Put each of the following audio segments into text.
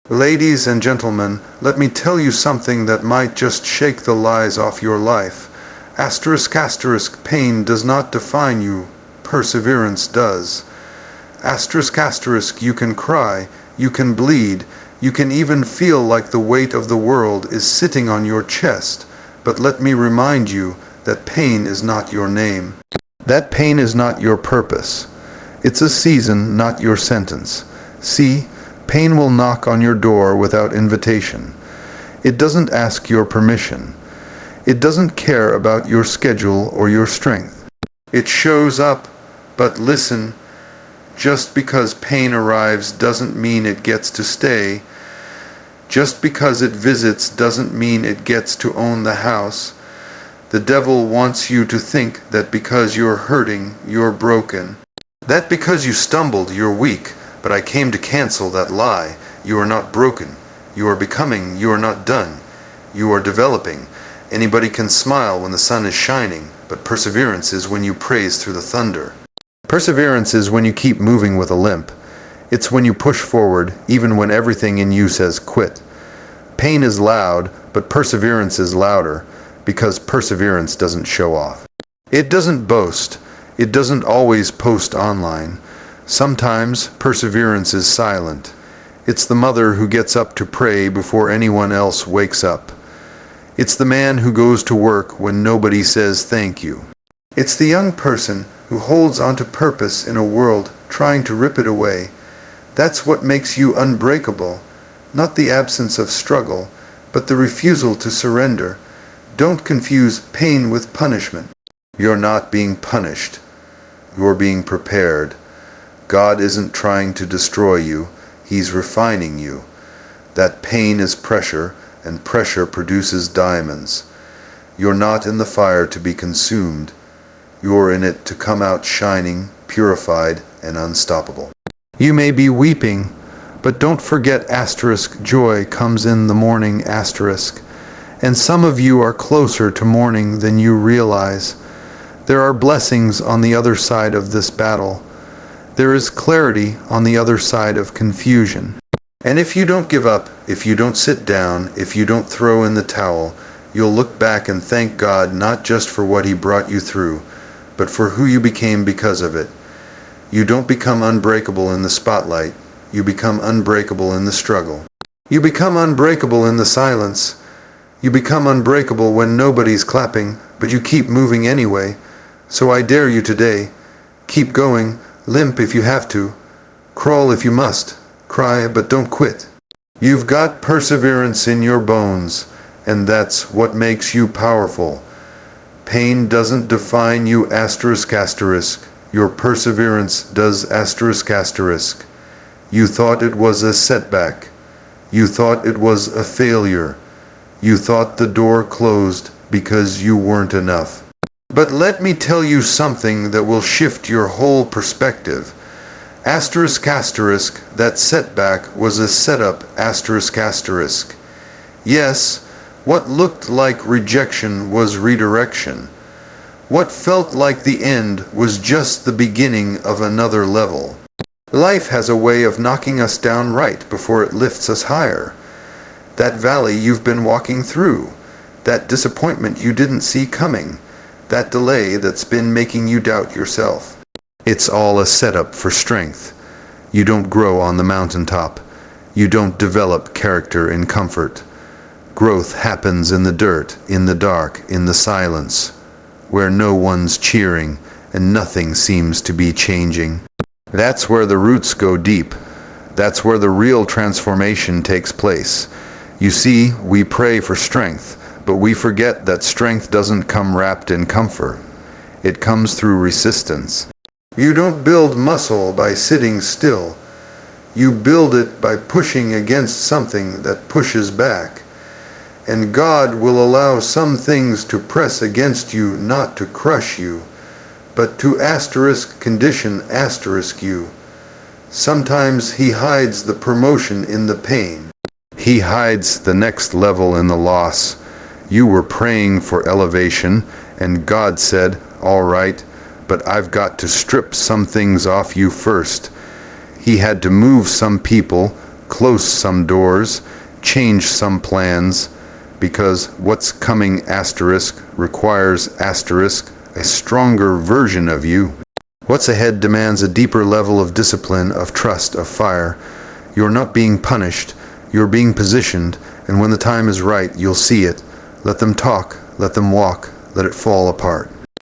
Ladies and gentlemen, let me tell you something that might just shake the lies off your life. ***, pain does not define you, perseverance does. ***, you can cry, you can bleed, you can even feel like the weight of the world is sitting on your chest, but let me remind you that pain is not your name. That pain is not your purpose. It's a season, not your sentence. See, pain will knock on your door without invitation. It doesn't ask your permission. It doesn't care about your schedule or your strength. It shows up, but listen, just because pain arrives doesn't mean it gets to stay. Just because it visits doesn't mean it gets to own the house. The devil wants you to think that because you're hurting, you're broken. That because you stumbled, you're weak. But I came to cancel that lie. You are not broken. You are becoming. You are not done. You are developing. Anybody can smile when the sun is shining, but perseverance is when you praise through the thunder. Perseverance is when you keep moving with a limp. It's when you push forward, even when everything in you says quit. Pain is loud, but perseverance is louder, because perseverance doesn't show off. It doesn't boast. It doesn't always post online. Sometimes perseverance is silent. It's the mother who gets up to pray before anyone else wakes up. It's the man who goes to work when nobody says thank you. It's the young person who holds onto purpose in a world trying to rip it away. That's what makes you unbreakable, not the absence of struggle, but the refusal to surrender. Don't confuse pain with punishment. You're not being punished. You're being prepared. God isn't trying to destroy you, He's refining you. That pain is pressure, and pressure produces diamonds. You're not in the fire to be consumed. You're in it to come out shining, purified, and unstoppable. You may be weeping, but don't forget joy comes in the morning and some of you are closer to morning than you realize. There are blessings on the other side of this battle. There is clarity on the other side of confusion. And if you don't give up, if you don't sit down, if you don't throw in the towel, you'll look back and thank God not just for what He brought you through, but for who you became because of it. You don't become unbreakable in the spotlight. You become unbreakable in the struggle. You become unbreakable in the silence. You become unbreakable when nobody's clapping, but you keep moving anyway. So I dare you today, keep going. Limp if you have to. Crawl if you must. Cry, but don't quit. You've got perseverance in your bones, and that's what makes you powerful. Pain doesn't define you ***. Your perseverance does ***. You thought it was a setback. You thought it was a failure. You thought the door closed because you weren't enough. But let me tell you something that will shift your whole perspective. ***, that setback was a setup ***. Yes, what looked like rejection was redirection. What felt like the end was just the beginning of another level. Life has a way of knocking us down right before it lifts us higher. That valley you've been walking through, that disappointment you didn't see coming, that delay that's been making you doubt yourself. It's all a setup for strength. You don't grow on the mountaintop. You don't develop character in comfort. Growth happens in the dirt, in the dark, in the silence, where no one's cheering and nothing seems to be changing. That's where the roots go deep. That's where the real transformation takes place. You see, we pray for strength, but we forget that strength doesn't come wrapped in comfort. It comes through resistance. You don't build muscle by sitting still. You build it by pushing against something that pushes back. And God will allow some things to press against you not to crush you, but to condition you. Sometimes He hides the promotion in the pain. He hides the next level in the loss. You were praying for elevation, and God said, "All right, but I've got to strip some things off you first." He had to move some people, close some doors, change some plans, because what's coming requires a stronger version of you. What's ahead demands a deeper level of discipline, of trust, of fire. You're not being punished, you're being positioned, and when the time is right, you'll see it. Let them talk, let them walk, let it fall apart.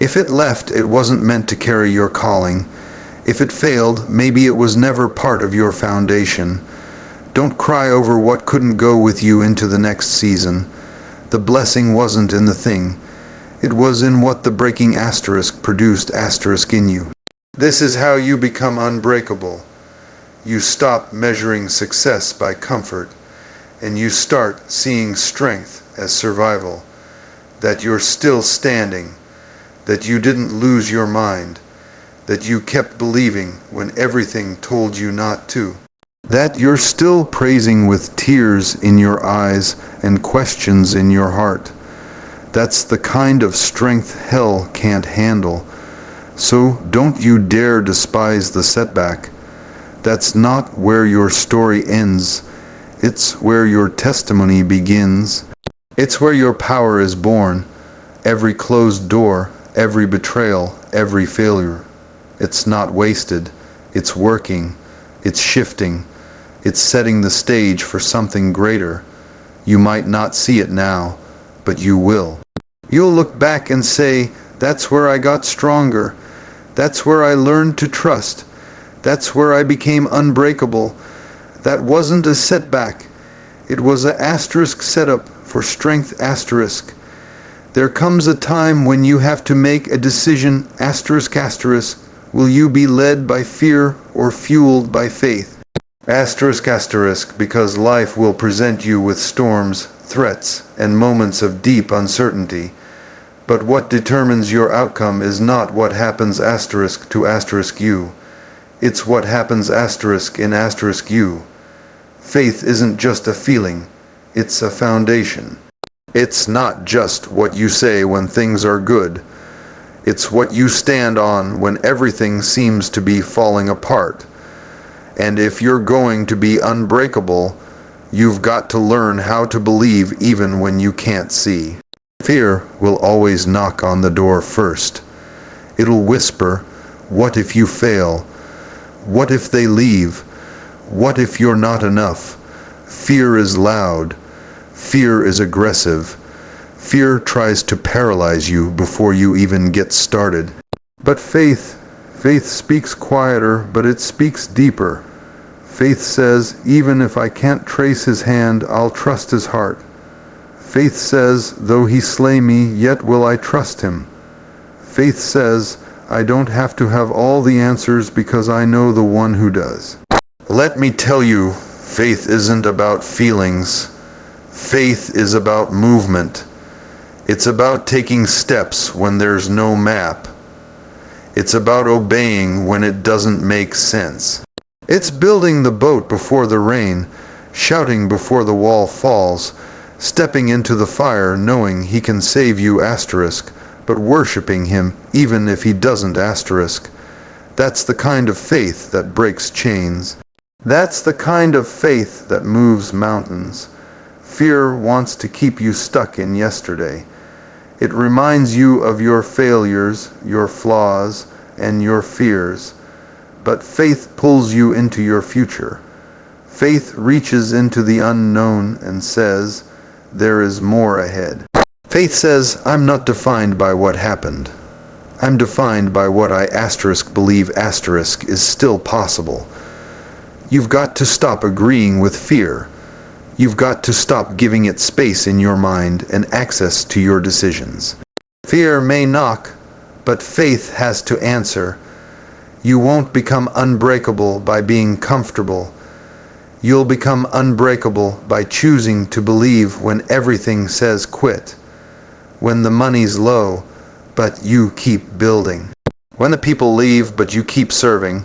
If it left, it wasn't meant to carry your calling. If it failed, maybe it was never part of your foundation. Don't cry over what couldn't go with you into the next season. The blessing wasn't in the thing. It was in what the breaking asterisk produced asterisk in you. This is how you become unbreakable. You stop measuring success by comfort, and you start seeing strength as survival. That you're still standing, that you didn't lose your mind, that you kept believing when everything told you not to. That you're still praising with tears in your eyes and questions in your heart. That's the kind of strength hell can't handle. So don't you dare despise the setback. That's not where your story ends. It's where your testimony begins. It's where your power is born. Every closed door, every betrayal, every failure. It's not wasted. It's working. It's shifting. It's setting the stage for something greater. You might not see it now, but you will. You'll look back and say, that's where I got stronger. That's where I learned to trust. That's where I became unbreakable. That wasn't a setback. It was an asterisk setup for strength asterisk. There comes a time when you have to make a decision asterisk asterisk. Will you be led by fear or fueled by faith? Asterisk asterisk, because life will present you with storms, threats, and moments of deep uncertainty. But what determines your outcome is not what happens asterisk to asterisk you. It's what happens asterisk in asterisk you. Faith isn't just a feeling, it's a foundation. It's not just what you say when things are good. It's what you stand on when everything seems to be falling apart. And if you're going to be unbreakable, you've got to learn how to believe even when you can't see. Fear will always knock on the door first. It'll whisper, what if you fail? What if they leave? What if you're not enough? Fear is loud. Fear is aggressive. Fear tries to paralyze you before you even get started. But faith speaks quieter, but it speaks deeper. Faith says, even if I can't trace his hand, I'll trust his heart. Faith says, though he slay me, yet will I trust him. Faith says, I don't have to have all the answers because I know the one who does. Let me tell you, faith isn't about feelings. Faith is about movement. It's about taking steps when there's no map. It's about obeying when it doesn't make sense. It's building the boat before the rain, shouting before the wall falls, stepping into the fire knowing he can save you asterisk, but worshiping him even if he doesn't asterisk. That's the kind of faith that breaks chains. That's the kind of faith that moves mountains. Fear wants to keep you stuck in yesterday. It reminds you of your failures, your flaws, and your fears. But faith pulls you into your future. Faith reaches into the unknown and says, there is more ahead. Faith says, I'm not defined by what happened. I'm defined by what I asterisk believe asterisk is still possible. You've got to stop agreeing with fear. You've got to stop giving it space in your mind and access to your decisions. Fear may knock, but faith has to answer. You won't become unbreakable by being comfortable. You'll become unbreakable by choosing to believe when everything says quit. When the money's low, but you keep building. When the people leave, but you keep serving.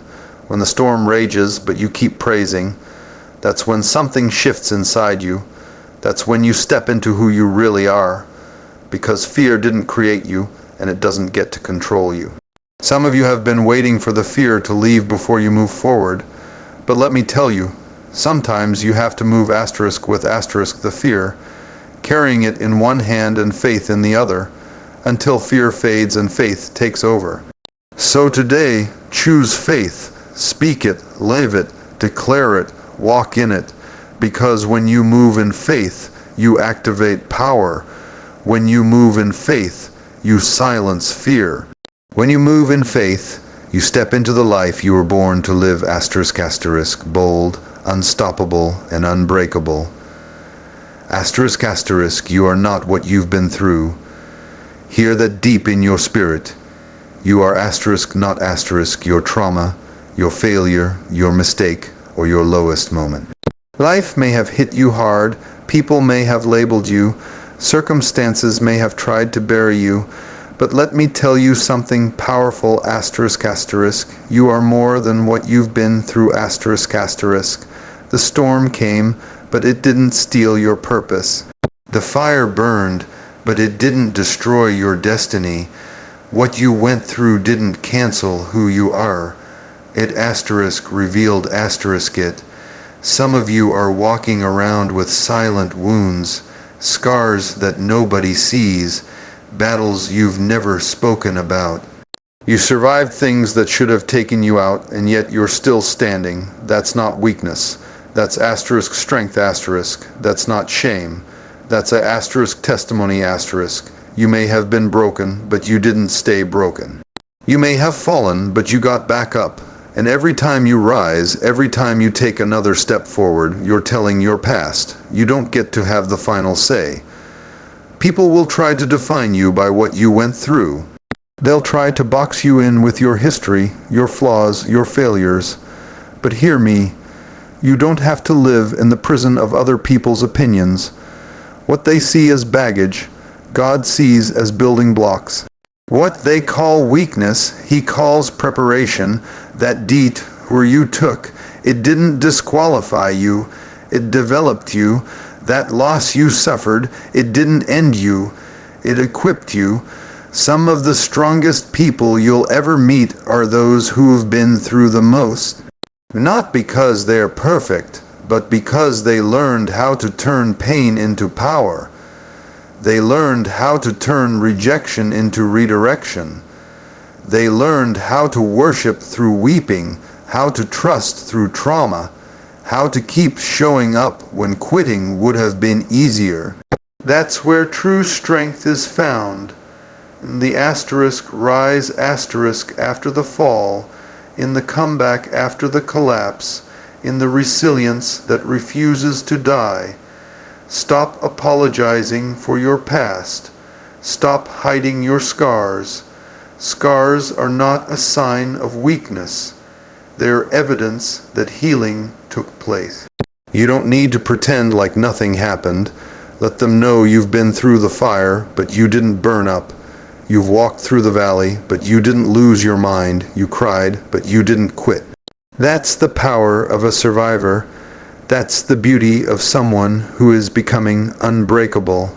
When the storm rages, but you keep praising. That's when something shifts inside you. That's when you step into who you really are. Because fear didn't create you, and it doesn't get to control you. Some of you have been waiting for the fear to leave before you move forward. But let me tell you, Sometimes you have to move asterisk with asterisk the fear, carrying it in one hand and faith in the other, until fear fades and faith takes over. So today, choose faith, speak it, live it, declare it, walk in it, because when you move in faith, you activate power. When you move in faith, you silence fear. When you move in faith, you step into the life you were born to live asterisk asterisk, bold, unstoppable, and unbreakable. Asterisk asterisk, you are not what you've been through. Hear that deep in your spirit. You are asterisk, not asterisk, your trauma, your failure, your mistake, or your lowest moment. Life may have hit you hard, people may have labeled you, circumstances may have tried to bury you, but let me tell you something powerful, asterisk asterisk. You are more than what you've been through, asterisk asterisk. The storm came, but it didn't steal your purpose. The fire burned, but it didn't destroy your destiny. What you went through didn't cancel who you are. It asterisk revealed asterisk it. Some of you are walking around with silent wounds, scars that nobody sees, battles you've never spoken about. You survived things that should have taken you out, and yet you're still standing. That's not weakness. That's asterisk strength asterisk. That's not shame. That's a asterisk testimony asterisk. You may have been broken, but you didn't stay broken. You may have fallen, but you got back up. And every time you rise, every time you take another step forward, you're telling your past. You don't get to have the final say. People will try to define you by what you went through. They'll try to box you in with your history, your flaws, your failures. But hear me, you don't have to live in the prison of other people's opinions. What they see as baggage, God sees as building blocks. What they call weakness, He calls preparation. That deed where you took, it didn't disqualify you, it developed you. That loss you suffered, it didn't end you, it equipped you. Some of the strongest people you'll ever meet are those who've been through the most. Not because they're perfect, but because they learned how to turn pain into power. They learned how to turn rejection into redirection. They learned how to worship through weeping, how to trust through trauma, how to keep showing up when quitting would have been easier. That's where true strength is found. In the asterisk rise asterisk after the fall, in the comeback after the collapse, in the resilience that refuses to die. Stop apologizing for your past. Stop hiding your scars. Scars are not a sign of weakness. They're evidence that healing took place. You don't need to pretend like nothing happened. Let them know you've been through the fire, but you didn't burn up. You've walked through the valley, but you didn't lose your mind. You cried, but you didn't quit. That's the power of a survivor. That's the beauty of someone who is becoming unbreakable,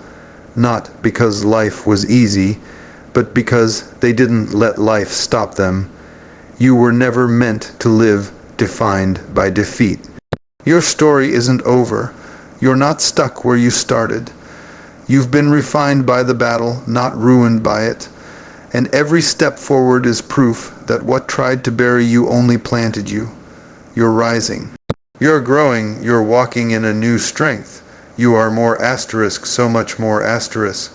not because life was easy, but because they didn't let life stop them. You were never meant to live defined by defeat. Your story isn't over. You're not stuck where you started. You've been refined by the battle, not ruined by it. And every step forward is proof that what tried to bury you only planted you. You're rising. You're growing. You're walking in a new strength. You are more asterisk, so much more asterisk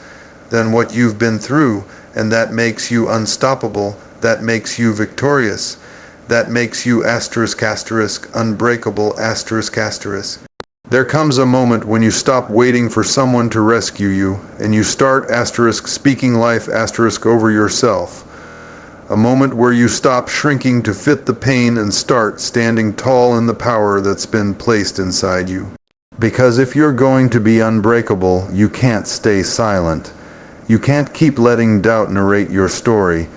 than what you've been through, and that makes you unstoppable. That makes you victorious. That makes you asterisk asterisk, unbreakable asterisk asterisk. There comes a moment when you stop waiting for someone to rescue you, and you start asterisk speaking life asterisk over yourself. A moment where you stop shrinking to fit the pain and start standing tall in the power that's been placed inside you. Because if you're going to be unbreakable, you can't stay silent. You can't keep letting doubt narrate your story.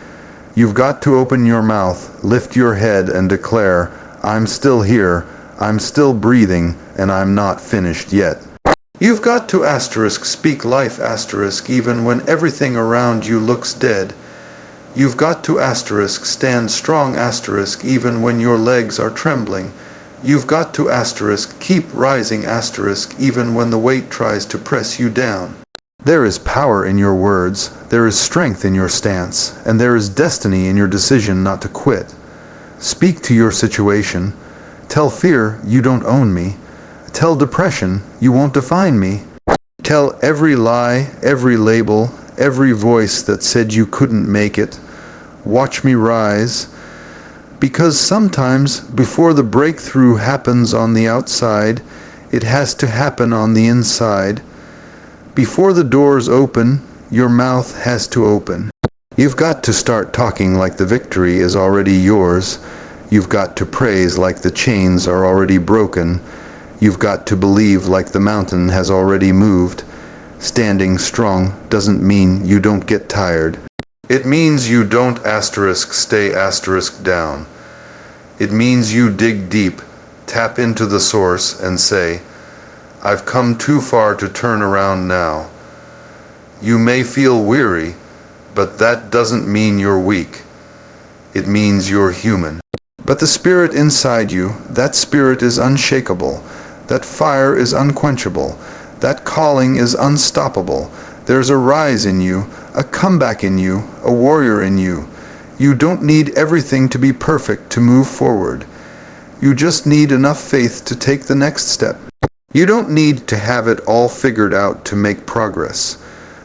You've got to open your mouth, lift your head, and declare, I'm still here, I'm still breathing, and I'm not finished yet. You've got to asterisk speak life asterisk even when everything around you looks dead. You've got to asterisk stand strong asterisk even when your legs are trembling. You've got to keep rising even when the weight tries to press you down. There is power in your words, there is strength in your stance, and there is destiny in your decision not to quit. Speak to your situation. Tell fear you don't own me. Tell depression you won't define me. Tell every lie, every label, every voice that said you couldn't make it. Watch me rise. Because sometimes before the breakthrough happens on the outside, it has to happen on the inside. Before the doors open, your mouth has to open. You've got to start talking like the victory is already yours. You've got to praise like the chains are already broken. You've got to believe like the mountain has already moved. Standing strong doesn't mean you don't get tired. It means you don't stay down. It means you dig deep, tap into the source, and say, I've come too far to turn around now. You may feel weary, but that doesn't mean you're weak. It means you're human. But the spirit inside you, that spirit is unshakable. That fire is unquenchable. That calling is unstoppable. There's a rise in you, a comeback in you, a warrior in you. You don't need everything to be perfect to move forward. You just need enough faith to take the next step. You don't need to have it all figured out to make progress.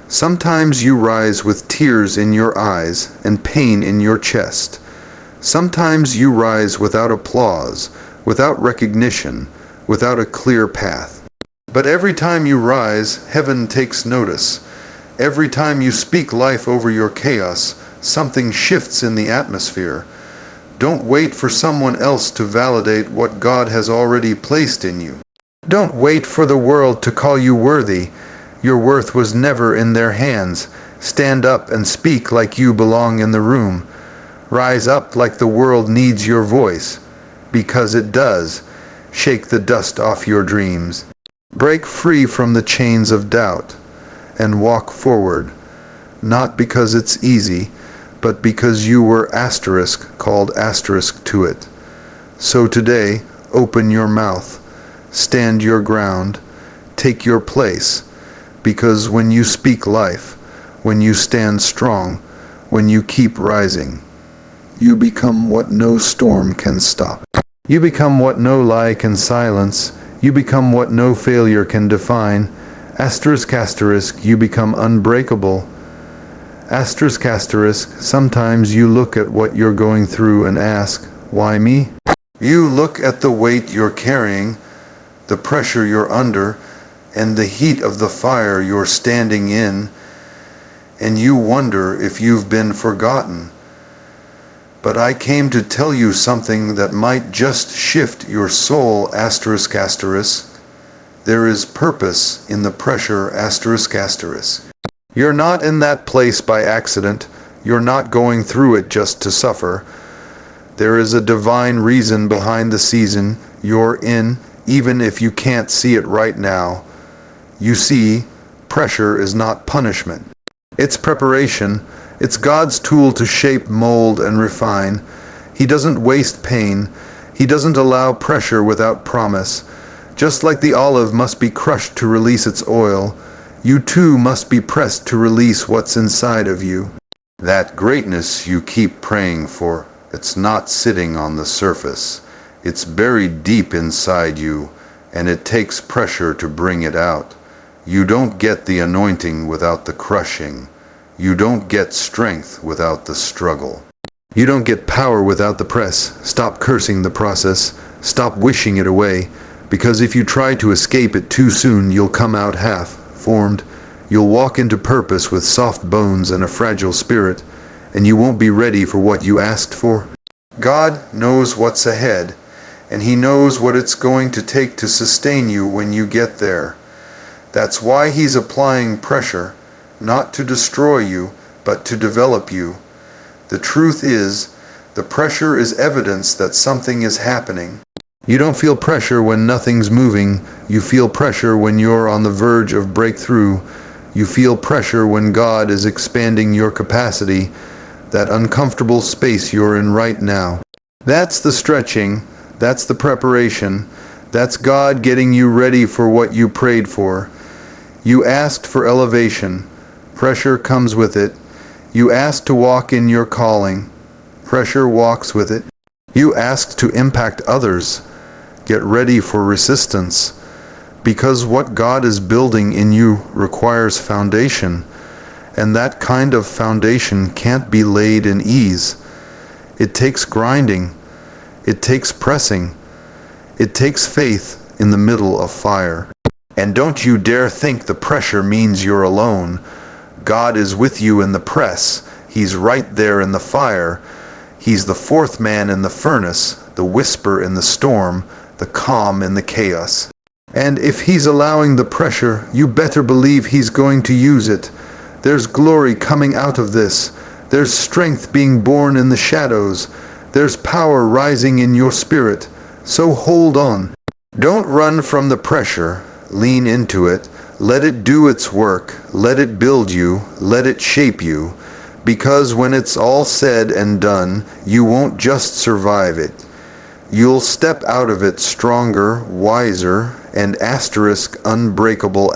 Sometimes you rise with tears in your eyes and pain in your chest. Sometimes you rise without applause, without recognition, without a clear path. But every time you rise, heaven takes notice. Every time you speak life over your chaos, something shifts in the atmosphere. Don't wait for someone else to validate what God has already placed in you. Don't wait for the world to call you worthy. Your worth was never in their hands. Stand up and speak like you belong in the room. Rise up like the world needs your voice, because it does. Shake the dust off your dreams. Break free from the chains of doubt and walk forward, not because it's easy, but because you were called to it. So today, open your mouth, stand your ground, take your place, because when you speak life, when you stand strong, when you keep rising, you become what no storm can stop. You become what no lie can silence. You become what no failure can define. You become unbreakable. Sometimes you look at what you're going through and ask, why me? You look at the weight you're carrying, the pressure you're under, and the heat of the fire you're standing in, and you wonder if you've been forgotten. But I came to tell you something that might just shift your soul, ***. There is purpose in the pressure, ***. You're not in that place by accident. You're not going through it just to suffer. There is a divine reason behind the season you're in, even if you can't see it right now. You see, pressure is not punishment. It's preparation. It's God's tool to shape, mold, and refine. He doesn't waste pain. He doesn't allow pressure without promise. Just like the olive must be crushed to release its oil, you too must be pressed to release what's inside of you. That greatness you keep praying for, it's not sitting on the surface. It's buried deep inside you, and it takes pressure to bring it out. You don't get the anointing without the crushing. You don't get strength without the struggle. You don't get power without the press. Stop cursing the process. Stop wishing it away, because if you try to escape it too soon, you'll come out half-formed. You'll walk into purpose with soft bones and a fragile spirit, and you won't be ready for what you asked for. God knows what's ahead, and He knows what it's going to take to sustain you when you get there. That's why He's applying pressure, not to destroy you, but to develop you. The truth is, the pressure is evidence that something is happening. You don't feel pressure when nothing's moving. You feel pressure when you're on the verge of breakthrough. You feel pressure when God is expanding your capacity, that uncomfortable space you're in right now. That's the stretching. That's the preparation. That's God getting you ready for what you prayed for. You asked for elevation. Pressure comes with it. You asked to walk in your calling. Pressure walks with it. You asked to impact others. Get ready for resistance. Because what God is building in you requires foundation, and that kind of foundation can't be laid in ease. It takes grinding. It takes pressing. It takes faith in the middle of fire. And don't you dare think the pressure means you're alone. God is with you in the press. He's right there in the fire. He's the fourth man in the furnace, the whisper in the storm, the calm in the chaos. And if He's allowing the pressure, you better believe He's going to use it. There's glory coming out of this. There's strength being born in the shadows. There's power rising in your spirit. So hold on. Don't run from the pressure. Lean into it. Let it do its work. Let it build you. Let it shape you. Because when it's all said and done, you won't just survive it. You'll step out of it stronger, wiser, and *unbreakable*.